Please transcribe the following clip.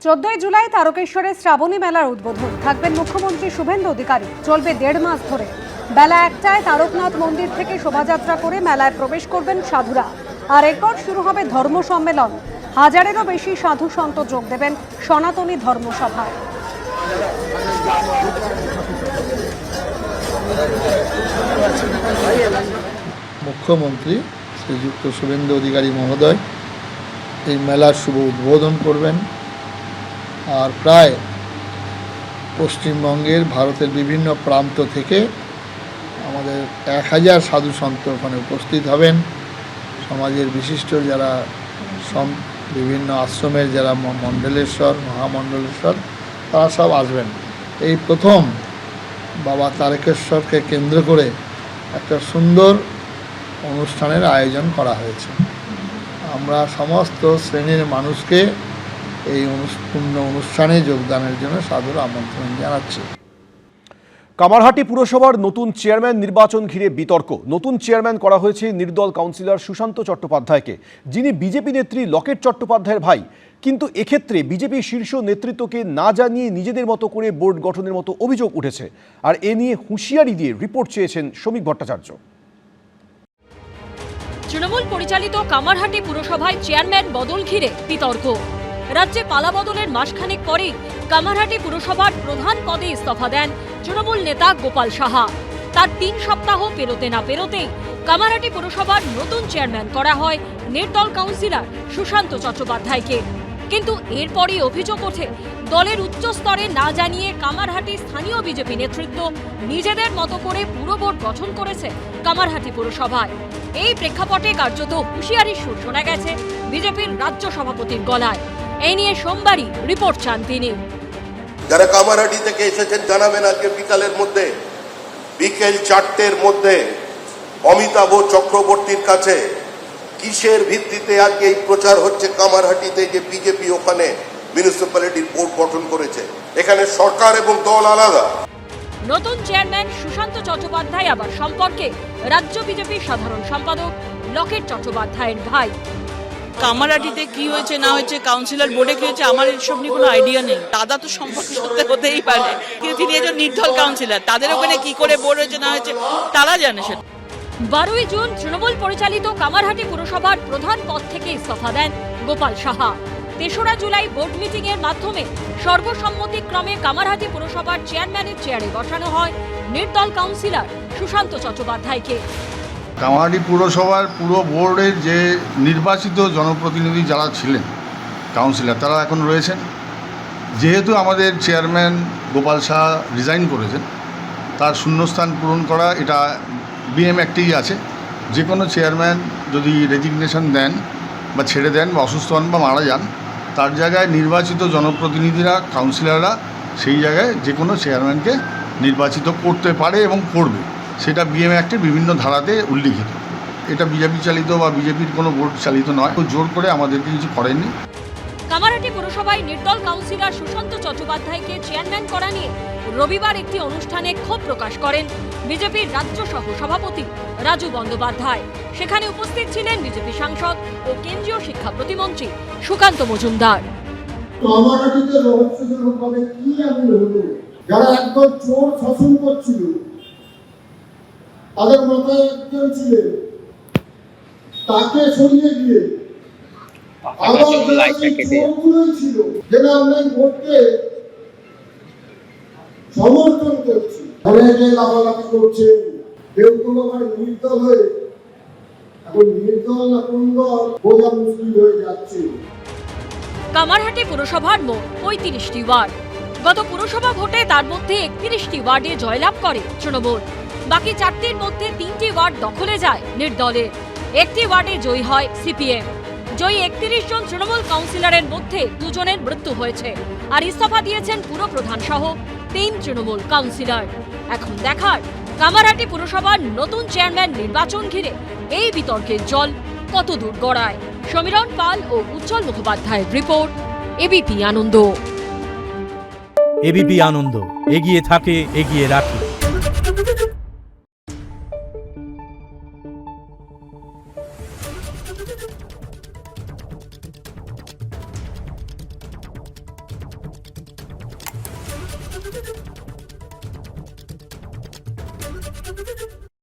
14 জুলাই তারকেশ্বরে শ্রাবণী মেলার উদ্বোধন। থাকবেন মুখ্যমন্ত্রী শুভেন্দু অধিকারী। চলবে 1.5 মাস ধরে। বেলা 1টায় তারকনাথ মন্দির থেকে শোভাযাত্রা করে মেলায় প্রবেশ করবেন সাধুরা। আর এরপর শুরু হবে ধর্ম সম্মেলন। হাজারেরও বেশি সাধু সন্ত যোগ দেবেন সনাতনী ধর্মসভায়। মুখ্যমন্ত্রী শ্রীযুক্ত শুভেন্দু অধিকারী মহোদয় এই মেলার শুভ উদ্বোধন করবেন। আর প্রায় পশ্চিমবঙ্গের ভারতের বিভিন্ন প্রান্ত থেকে আমাদের 1000 সাধু সন্ত ওখানে উপস্থিত হবেন। সমাজের বিশিষ্ট যারা বিভিন্ন আশ্রমের যারা মণ্ডলেশ্বর, মহামণ্ডলেশ্বর, তারা সব আসবেন। এই প্রথম বাবা তারকেশ্বরকে কেন্দ্র করে একটা সুন্দর অনুষ্ঠানের আয়োজন করা হয়েছে। আমরা সমস্ত শ্রেণীর মানুষকে এই অনুষ্ঠানে যোগদানের জন্য সাদর আমন্ত্রণ জানাচ্ছি। কামারহাটি পুরসভার নতুন চেয়ারম্যান নির্বাচন ঘিরে বিতর্ক। নতুন চেয়ারম্যান করা হয়েছে নির্দল কাউন্সিলর সুশান্ত চট্টোপাধ্যায়কে, যিনি বিজেপি নেত্রী লকেট চট্টোপাধ্যায়ের ভাই। কিন্তু এক্ষেত্রে বিজেপি শীর্ষ নেতৃত্বকে না জানিয়ে নিজেদের মতো করে বোর্ড গঠনের মতো অভিযোগ উঠেছে। আর এ নিয়ে হুঁশিয়ারি দিয়ে রিপোর্ট চেয়েছেন শ্রমিক ভট্টাচার্য। তৃণমূল পরিচালিত কামারহাটি পুরসভায় চেয়ারম্যান বদল ঘিরে বিতর্ক। রাজ্যে পালা বদলের মাসখানেক পরেই কামারহাটি পুরসভার প্রধান পদে ইস্তফা দেন তৃণমূল নেতা গোপাল সাহা। তার 3 সপ্তাহ পেরোতে না পেরোতেই কামারহাটি পুরসভার নতুন চেয়ারম্যান করা হয় নির্দল কাউন্সিলর সুশান্ত চট্টোপাধ্যায়কে। কিন্তু এরপরই অভিযোগ ওঠে, দলের উচ্চ স্তরে না জানিয়ে কামারহাটি স্থানীয় বিজেপি নেতৃত্ব নিজেদের মতো করে পুরো বোর্ড গঠন করেছে কামারহাটি পুরসভায়। এই প্রেক্ষাপটে কার্যত হুঁশিয়ারির সুর শোনা গেছে বিজেপির রাজ্য সভাপতির গলায়। এই নিয়ে সোমবারই রিপোর্ট চান তিনি। যারা কামারহাটি থেকে এসেছেন জানাবেন আজকে বিকেল 4টের মধ্যে অমিতাভ চক্রবর্তীর কাছে কিসের ভিত্তিতে আজকে এই প্রচার হচ্ছে কামারহাটিতে যে বিজেপি ওখানে মিউনিসিপ্যালিটির বোর্ড গঠন করেছে। এখানে সরকার এবং দল আলাদা। নতুন চেয়ারম্যান সুশান্ত চট্টোপাধ্যায় আবার সম্পর্কে রাজ্য বিজেপির সাধারণ সম্পাদক লকেট চট্টোপাধ্যায়ের ভাই। কামারহাটিতে কি হয়েছে না হয়েছে, কাউন্সিলর বোর্ডে কি হয়েছে, আমার এসব নিয়ে কোনো আইডিয়া নেই। দাদা তো সম্পর্ক সত্যি হতেই পারে, কিন্তু তিনি একজন নির্দল কাউন্সিলর, তাদের ওখানে কি করে বোর্ড হয়েছে না হয়েছে তারা জানে। সেটা 12ই জুন তৃণমূল পরিচালিত কামারহাটি পুরসভার প্রধান পদ থেকে ইস্তফা দেন গোপাল সাহা। 3রা জুলাই বোর্ড মিটিং এর মাধ্যমে সর্বসম্মতিক্রমে কামারহাটি পুরসভার চেয়ারম্যানের চেয়ারে বসানো হয় নির্দল কাউন্সিলর সুশান্ত চট্টোপাধ্যায়কে। কামারহাটি পুরসভার পুরো বোর্ডের যে নির্বাচিত জনপ্রতিনিধি যারা ছিলেন কাউন্সিলর, তারা এখন রয়েছেন। যেহেতু আমাদের চেয়ারম্যান গোপাল সাহা রিজাইন করেছেন, তার শূন্যস্থান পূরণ করা এটা বিএম অ্যাক্টেই আছে। যে কোনো চেয়ারম্যান যদি রেজিগনেশন দেন বা ছেড়ে দেন বা অসুস্থ হন বা মারা যান, তার জায়গায় নির্বাচিত জনপ্রতিনিধিরা, কাউন্সিলররা সেই জায়গায় যে কোনো চেয়ারম্যানকে নির্বাচিত করতে পারে এবং করবে। সেটা বিএম অ্যাক্টের বিভিন্ন ধারাতে উল্লিখিত। এটা বিজেপি চালিত বা বিজেপির কোনো বোর্ড চালিত নয়। জোর করে আমাদেরকে কিছু করেননি। কামারহাটি পুরসভায় নির্দল কাউন্সিলর সুশান্ত চট্টোপাধ্যায়কে চেয়ারম্যান করা নিয়ে রবিবার একটি অনুষ্ঠানে ক্ষোভ প্রকাশ করেন বিজেপির রাজ্য সহ সভাপতি রাজু বন্দ্যোপাধ্যায়। সেখানে উপস্থিত ছিলেন বিজেপি সাংসদ ও কেন্দ্রীয় শিক্ষা প্রতিমন্ত্রী সুকান্ত মজুমদার। কামারহাটিতে রহস্যজনকভাবে কি এমন হলো, যারা একদম চোর শাসন করছিল, তাদের মাথায় একজন ছিলেন, তাকে সরিয়ে দিয়ে আবার চোরগুলোই ছিল যারা অনলাইন ভোটকে সমর্থন করছে। অনেকে লাফালাফি করছে, কেউ কেউ আবার নির্দল হয়ে এখন নির্দল না কোন দল বোঝা মুশকিল হয়ে যাচ্ছে। কামারহাটি পুরসভার মোট 35টি ওয়ার্ড। গত পুরসভা ভোটে তার মধ্যে 31টি ওয়ার্ডে জয়লাভ করে তৃণমূল। বাকি 4টির মধ্যে 3টি ওয়ার্ড দখলে যায় নির্দলের। 1টি ওয়ার্ডে জয়ী হয় সিপিএম। জয়ী 31 জন তৃণমূল কাউন্সিলরের মধ্যে 2 জনের মৃত্যু হয়েছে। আর ইস্তফা দিয়েছেন পুরপ্রধান সহ 3 তৃণমূল কাউন্সিলর। এখন দেখার কামারহাটি পুরসভার নতুন চেয়ারম্যান নির্বাচন ঘিরে এই বিতর্কের জল কত দূর গড়ায়। সমীরণ পাল ও উজ্জ্বল মুখোপাধ্যায়ের রিপোর্ট, এবিপি আনন্দ। এবিপি আনন্দ, এগিয়ে থাকে, এগিয়ে রাখে।